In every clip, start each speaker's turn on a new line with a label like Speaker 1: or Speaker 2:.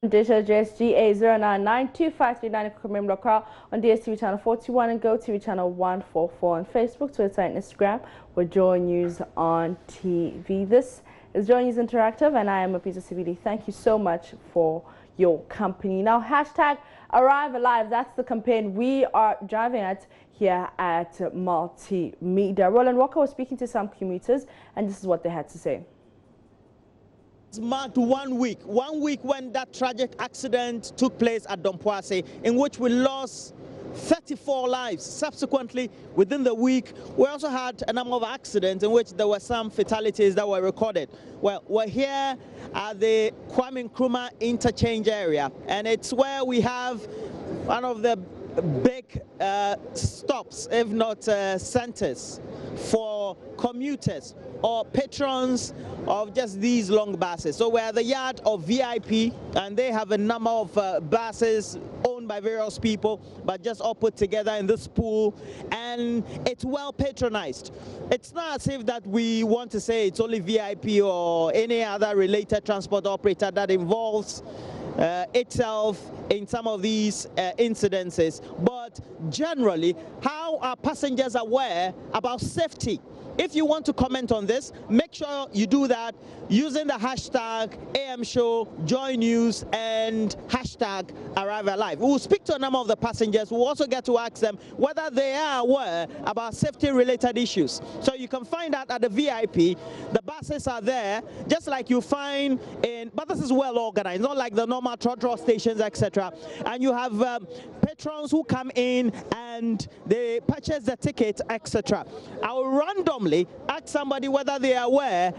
Speaker 1: Disha JSGA 09925390 on DSTV channel 41 and GoTV channel 144 on Facebook, Twitter and Instagram with Joy News on TV. This is Joy News Interactive and I am Apisa Sivili. Thank you so much for your company. Now hashtag Arrive Alive, that's the campaign we are driving at here at Multimedia. Roland Walker was speaking to some commuters and this is what they had to say.
Speaker 2: It's marked 1 week when that tragic accident took place at Dompoase, in which we lost 34 lives. Subsequently, within the week, we also had a number of accidents in which there were some fatalities that were recorded. Well, we're here at the Kwame Nkrumah interchange area, and it's where we have one of the big stops, if not centers, for commuters or patrons of just these long buses. So we're at the yard of VIP, and they have a number of buses owned by various people, but just all put together in this pool, and it's well patronized. It's not as if that we want to say it's only VIP or any other related transport operator that involves itself in some of these incidences, but generally, how are passengers aware about safety? If you want to comment on this, make sure you do that using the hashtag AMShow, Joy News, and hashtag Arrive Alive. We'll speak to a number of the passengers. We'll also get to ask them whether they are aware about safety-related issues. So you can find out at the VIP. The buses are there, just like you find in, but this is well organized, not like the normal trotro stations, etc. And you have patrons who come in and they purchase the ticket, etc. I will randomly ask somebody whether they are aware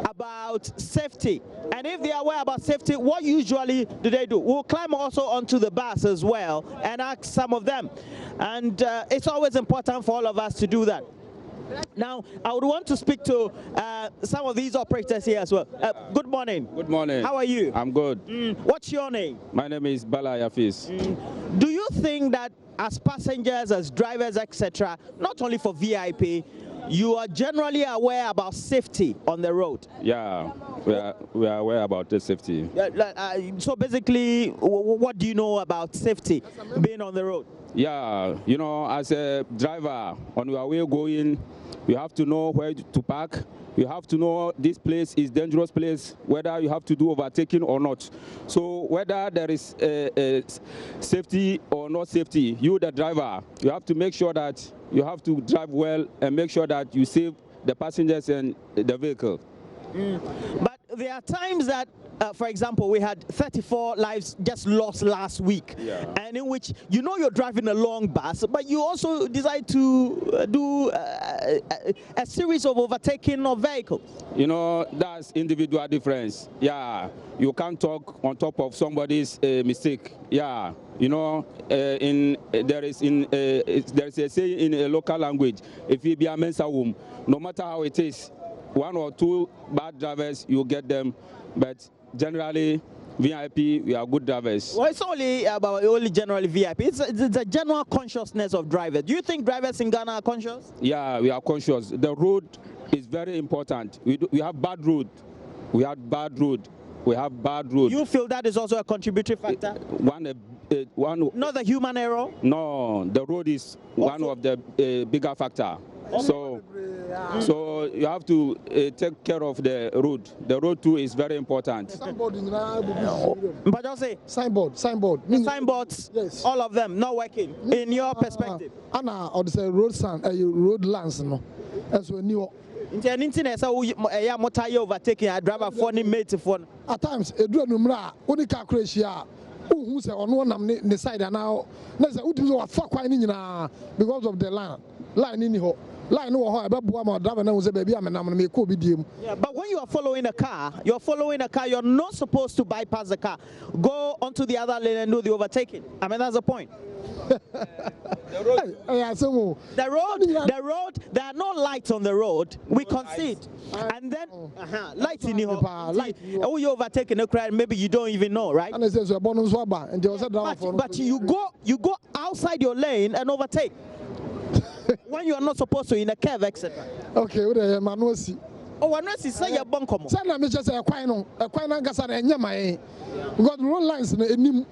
Speaker 2: about safety, and if they are aware about safety, what usually do they do? We'll climb also onto the bus as well and ask some of them, and it's always important for all of us to do that. Now, I would want to speak to some of these operators here as well. Good morning.
Speaker 3: Good morning.
Speaker 2: How are you?
Speaker 3: I'm good.
Speaker 2: What's your name?
Speaker 3: My name is Bala Yafis.
Speaker 2: Do you think that as passengers, as drivers, etc., not only for VIP, you are generally aware about safety on the road?
Speaker 3: Yeah, we are aware about the safety.
Speaker 2: So basically, what do you know about safety being on the road?
Speaker 3: Yeah, you know, as a driver, on your way going, you have to know where to park. You have to know this place is dangerous place, whether you have to do overtaking or not. So whether there is safety or not safety, you the driver, you have to make sure that you have to drive well and make sure that you save the passengers and the vehicle.
Speaker 2: But there are times that, for example, we had 34 lives just lost last week, and in which you know you're driving a long bus, but you also decide to do a series of overtaking of vehicles.
Speaker 3: You know, that's individual difference. Yeah, you can't talk on top of somebody's mistake. Yeah, you know, there is a saying in a local language, if you be a mensa womb, no matter how it is, one or two bad drivers, you get them, but generally, VIP, we are good drivers.
Speaker 2: Well, it's only about generally VIP. It's the general consciousness of drivers. Do you think drivers in Ghana are conscious?
Speaker 3: Yeah, we are conscious. The road is very important. We have bad road. We have bad road. We have bad road.
Speaker 2: You feel that is also a contributory factor?
Speaker 3: One.
Speaker 2: Not the human error?
Speaker 3: No, the road is one of the bigger factor. So you have to take care of the road. The road too is very important.
Speaker 2: But just say
Speaker 4: signboards.
Speaker 2: Signboards, yes. All of them not working in your perspective.
Speaker 4: Anna, or the road sign, road lines, no, as we knew.
Speaker 2: Internet, so yeah, motor overtaking a driver funny mate phone.
Speaker 4: At times, a drone number, only car crash, who say on one side and now, there's a fuck because of the line in the line no driver now say baby I'm make
Speaker 2: yeah, but when you are following a car, you're not supposed to bypass the car. Go onto the other lane and do the overtaking. I mean, that's the point. The road, there are no lights on the road. We concede. And then lights in the light. Oh, you overtaking a crowd, maybe you don't even know, right? But you go outside your lane and overtake. When you are not supposed to in a curve, etc.
Speaker 4: Okay,
Speaker 2: Oh, unless you say you're bunkomo.
Speaker 4: Say na me just say kwan no ngasa na enya mai. Because road lines na enim.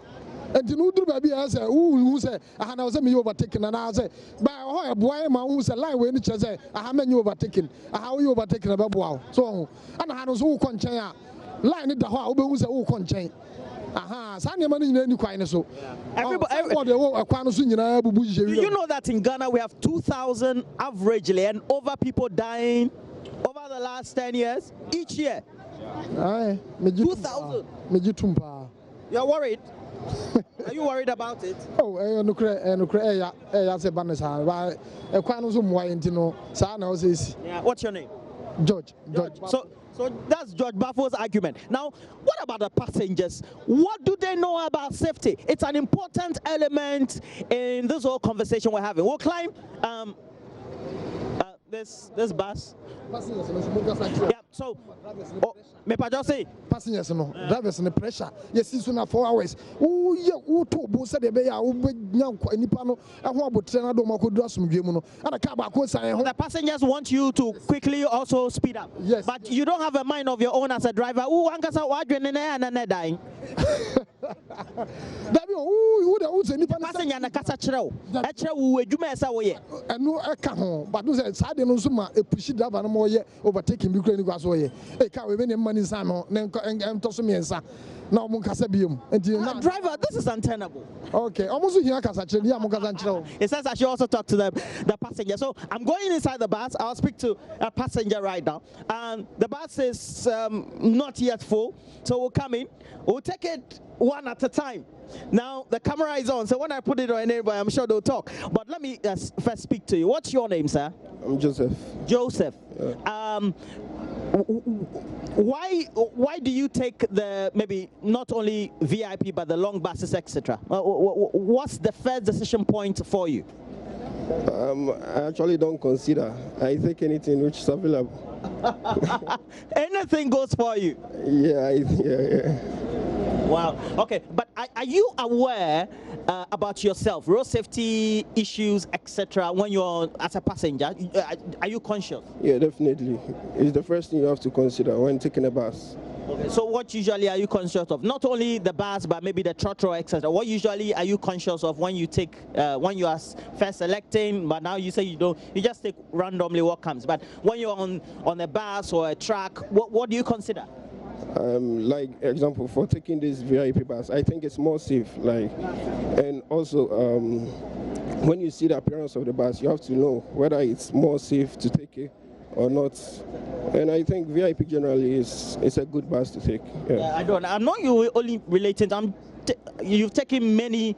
Speaker 4: Enti no duru ba bia say wu say aha na say me overtaking na say ba ho e boy ma wu say line we ni kire say aha me overtaking. Aha we overtaking na be boa. So ana ha no so wo konchen a line ni da ho a wo be wu say wo konchen. Aha, you know
Speaker 2: that in Ghana we have 2,000 averagely and over people dying over the last 10 years each year. 2,000. You're worried? Are you worried about it?
Speaker 4: Oh,
Speaker 2: what's your name?
Speaker 4: George.
Speaker 2: So that's George Bafo's argument. Now, what about the passengers? What do they know about safety? It's an important element in this whole conversation we're having. We'll climb this bus. Yeah, so me pa just say
Speaker 4: passengers no drivers no pressure. Yes, it's na 4 hours. Oh yeah, oh to bo say de be ya wo nya nipa no ehwo abotre na do makodu asomdwe mu no. Ana ka ba ko san ho.
Speaker 2: The passengers want you to quickly also speed up.
Speaker 4: Yes.
Speaker 2: But you don't have a mind of your own as a driver. Who ankasa wa dwene na dying.
Speaker 4: Dabi who the nipa
Speaker 2: passenger na kasa kire wo. E kire wo adwuma esa wo ye.
Speaker 4: Eno e ka ho. But no say sade no so ma e push driver no mo ye overtaking bi kura ni kwa so ye. E ka we be ne mani san no na to so me nsa. Na mo kasa biom.
Speaker 2: Driver, this is untenable.
Speaker 4: Okay. Almost here kasa kire ya mo kasa kire.
Speaker 2: It says I should also talk to the passenger. So I'm going inside the bus. I'll speak to a passenger right now. And the bus is not yet full. So we'll come in. We'll take it one at a time. Now the camera is on, so when I put it on anybody, I'm sure they'll talk. But let me first speak to you. What's your name, sir?
Speaker 5: I'm Joseph.
Speaker 2: Joseph.
Speaker 5: Yeah.
Speaker 2: Why do you take the maybe not only VIP but the long buses, etc.? What's the first decision point for you?
Speaker 5: I actually don't consider. I take anything which is available.
Speaker 2: Anything goes for you.
Speaker 5: Yeah.
Speaker 2: Wow. Okay, but are you aware about yourself, road safety issues, etc. when you're as a passenger? Are you conscious?
Speaker 5: Yeah, definitely. It's the first thing you have to consider when taking a bus.
Speaker 2: Okay. So what usually are you conscious of? Not only the bus, but maybe the trotro, etc. What usually are you conscious of when you take, when you are first selecting, but now you say you don't, you just take randomly what comes. But when you're on a bus or a truck, what do you consider?
Speaker 5: Like example, for taking this VIP bus, I think it's more safe. Like, and also when you see the appearance of the bus, you have to know whether it's more safe to take it or not. And I think VIP generally is a good bus to take. Yeah.
Speaker 2: I'm not you only relating. You've taken many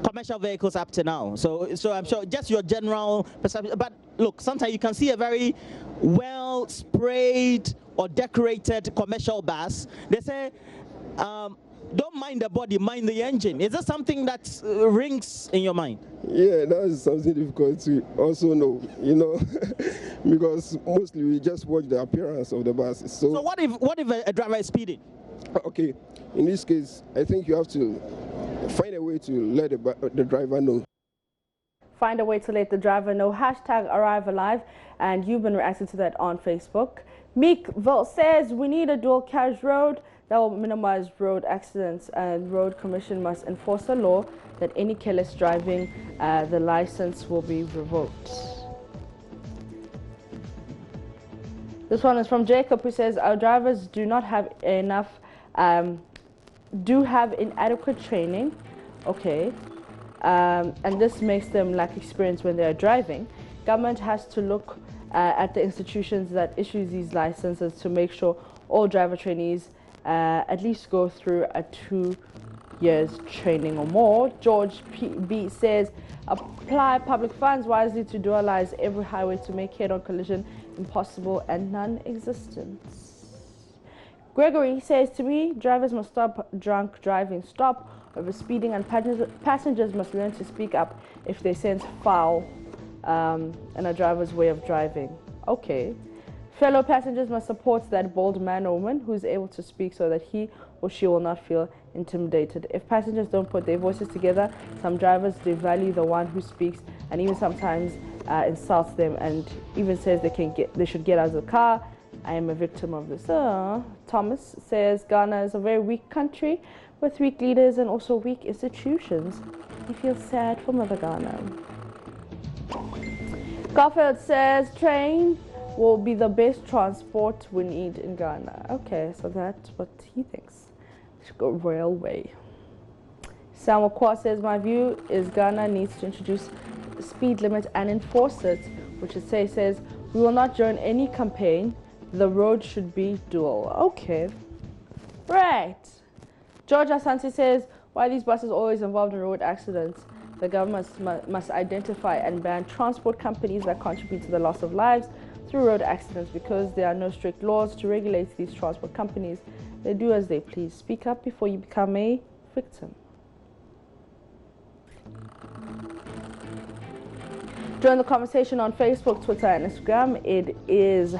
Speaker 2: commercial vehicles up to now, so I'm sure just your general perception. But look, sometimes you can see a very well sprayed or decorated commercial bus. They say, don't mind the body, mind the engine. Is that something that rings in your mind?
Speaker 5: Yeah, that is something difficult to also know, you know, because mostly we just watch the appearance of the bus.
Speaker 2: So what if a driver is speeding?
Speaker 5: Okay, in this case, I think you have to find a way to let the driver know.
Speaker 1: Find a way to let the driver know. #ArriveAlive, and you've been reacting to that on Facebook. Meekville says we need a dual carriage road that will minimize road accidents, and Road Commission must enforce a law that any careless driving, the license will be revoked. This one is from Jacob, who says our drivers do not have enough, do have inadequate training. Okay. And this makes them lack experience when they are driving. Government has to look at the institutions that issue these licenses to make sure all driver trainees at least go through a 2 years training or more. George B says apply public funds wisely to dualize every highway to make head-on collision impossible and non-existent. Gregory says to me, drivers must stop drunk driving, stop over speeding, and passengers must learn to speak up if they sense foul in a driver's way of driving. Okay. Fellow passengers must support that bold man or woman who is able to speak so that he or she will not feel intimidated. If passengers don't put their voices together, some drivers devalue the one who speaks and even sometimes insults them, and even says they should get out of the car. I am a victim of this. Thomas says Ghana is a very weak country with weak leaders and also weak institutions. He feels sad for Mother Ghana. Garfield says train will be the best transport we need in Ghana. Okay, so that's what he thinks. We should go railway. Samuel Kwa says my view is Ghana needs to introduce speed limit and enforce it, which it says we will not join any campaign. The road should be dual. Okay. Right. George Asante says, why are these buses always involved in road accidents? The government must identify and ban transport companies that contribute to the loss of lives through road accidents because there are no strict laws to regulate these transport companies. They do as they please. Speak up before you become a victim. Join the conversation on Facebook, Twitter, and Instagram. It is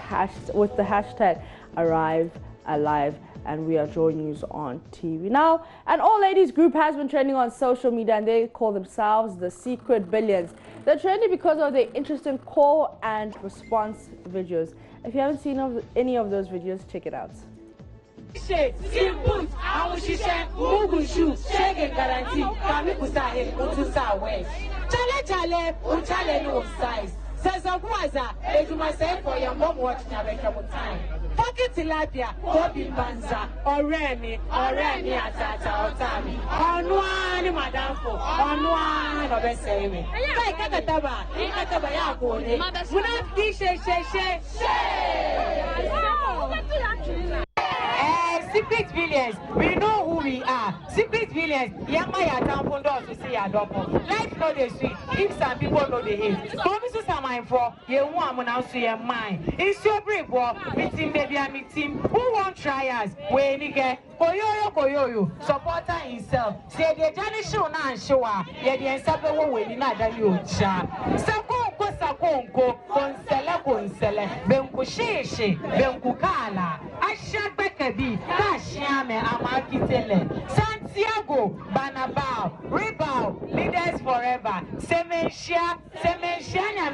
Speaker 1: with the hashtag Arrive Alive, and we are Joy News on TV. Now, an all-ladies group has been trending on social media, and they call themselves the Secret Billions. They're trending because of their interesting call and response videos. If you haven't seen any of those videos, check it out.
Speaker 6: Chale no size. Says a waza, if you must say for your mom watching a better time. Pocket tilapia, Bobby Banza, or Remy, Atata, or Tammy. On one, Madame, on one of a saving. Like Kataba, Katabayako, when I Secret Billions, we know who we are. Secret Billions, Yamaya Tampon doors to see a double. Life know the sweet, if some people know the hate. Promise to some mind for you want now see your mind. It's your brave war, meeting baby and meeting. Who won't try us? When you get Koyoyo, supporter himself. Say the Johnny show now show her. Yet the Ensapa will not that you Sakonko, Consele, Benkushe, Benkukala. Ashakbekabi, Kashiame, Amakitele, Santiago, Banabao, Ribao, Leaders Forever, Semensha,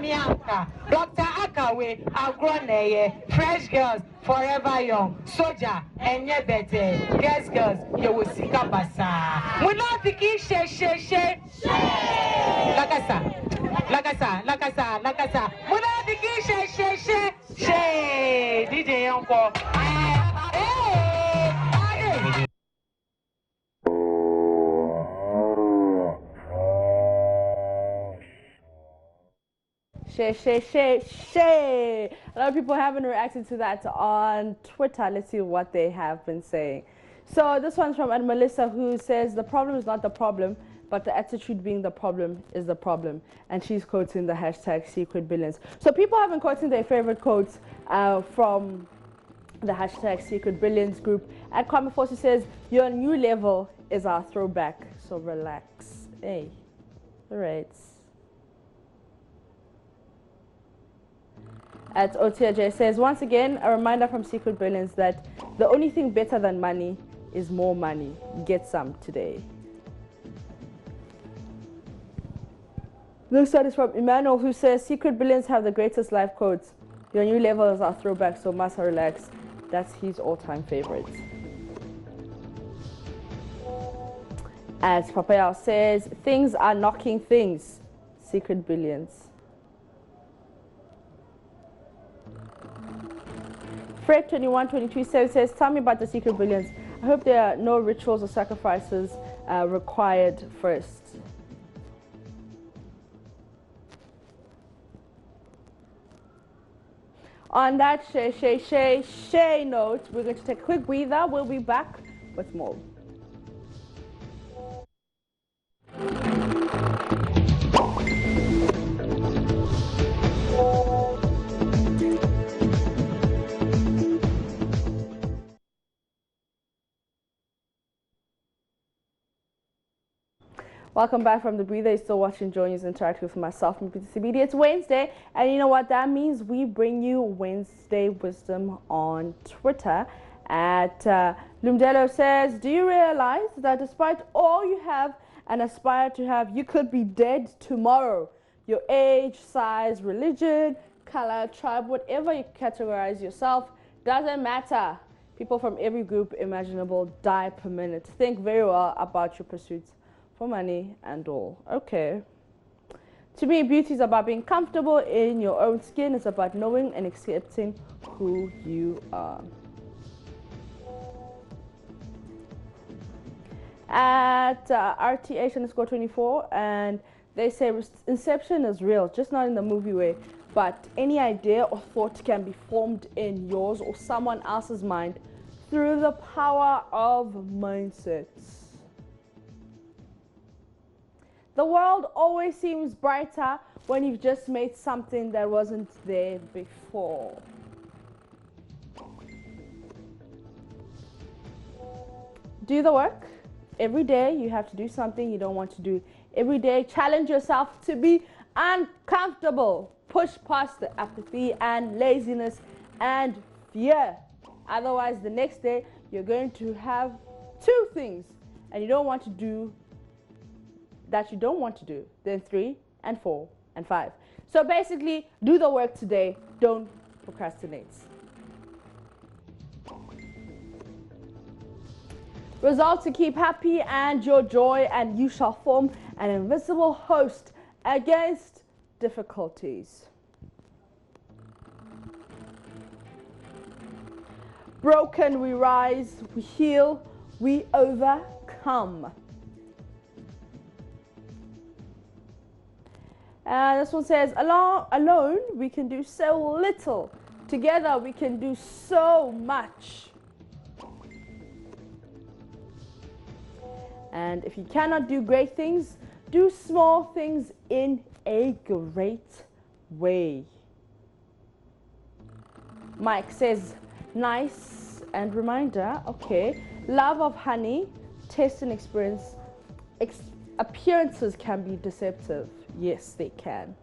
Speaker 6: Mianka, Dr. Akawe, Agroneye, Fresh Girls, Forever Young, Soldier, and Yebete, Girls, you will see Kabasa. We love the key, she, Lakasa, Muna the key, she, DJ Uncle.
Speaker 1: Shay. A lot of people haven't reacted to that on Twitter. Let's see what they have been saying. So this one's from Melissa, who says the problem is not the problem, but the attitude being the problem is the problem. And she's quoting the hashtag Secret Billions. So people have been quoting their favorite quotes from the hashtag Secret Billions group. And Kwame Fosu says, your new level is our throwback, so relax. Hey, all right. At Otia J says, once again, a reminder from Secret Billions that the only thing better than money is more money. Get some today. This one is from Emmanuel, who says, Secret Billions have the greatest life quotes. Your new level is our throwback, so must relax. That's his all-time favorite. As Papayao says, things are knocking things. Secret Billions. Fred 2122 says, tell me about the Secret Billions. I hope there are no rituals or sacrifices required first. On that Shay note, we're going to take a quick breather. We'll be back with more. Welcome back from the breather. You're still watching Joy News Interactive with myself, Mpisa CBD. It's Wednesday, and you know what that means? We bring you Wednesday Wisdom on Twitter. At Lumdelo says, do you realize that despite all you have and aspire to have, you could be dead tomorrow? Your age, size, religion, color, tribe, whatever you categorize yourself, Doesn't matter. People from every group imaginable die per minute. Think very well about your pursuits for money and all. Okay. To me, beauty is about being comfortable in your own skin. It's about knowing and accepting who you are. At RTH_24, and they say inception is real, just not in the movie way, but any idea or thought can be formed in yours or someone else's mind through the power of mindsets. The world always seems brighter when you've just made something that wasn't there before. Do the work. Every day you have to do something you don't want to do. Every day challenge yourself to be uncomfortable. Push past the apathy and laziness and fear. Otherwise, the next day you're going to have 2 things and you don't want to do that you don't want to do. Then 3 and 4 and 5. So basically, do the work today. Don't procrastinate. Resolve to keep happy and your joy, and you shall form an invisible host against difficulties. Broken we rise, we heal, we overcome. And this one says, alone we can do so little. Together we can do so much. And if you cannot do great things, do small things in a great way. Mike says, nice, and reminder, okay. Love of honey, taste and experience. Appearances can be deceptive. Yes, they can.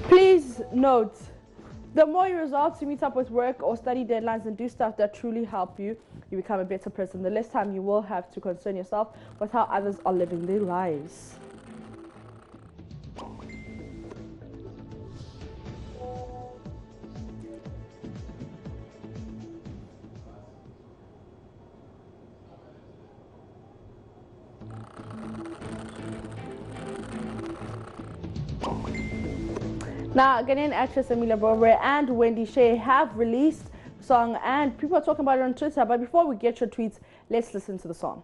Speaker 1: Please note, the more you resolve to meet up with work or study deadlines and do stuff that truly help you, you become a better person. The less time you will have to concern yourself with how others are living their lives. Now, Ghanaian actress Emilia Bobere and Wendy Shea have released a song, and people are talking about it on Twitter. But before we get your tweets, let's listen to the song.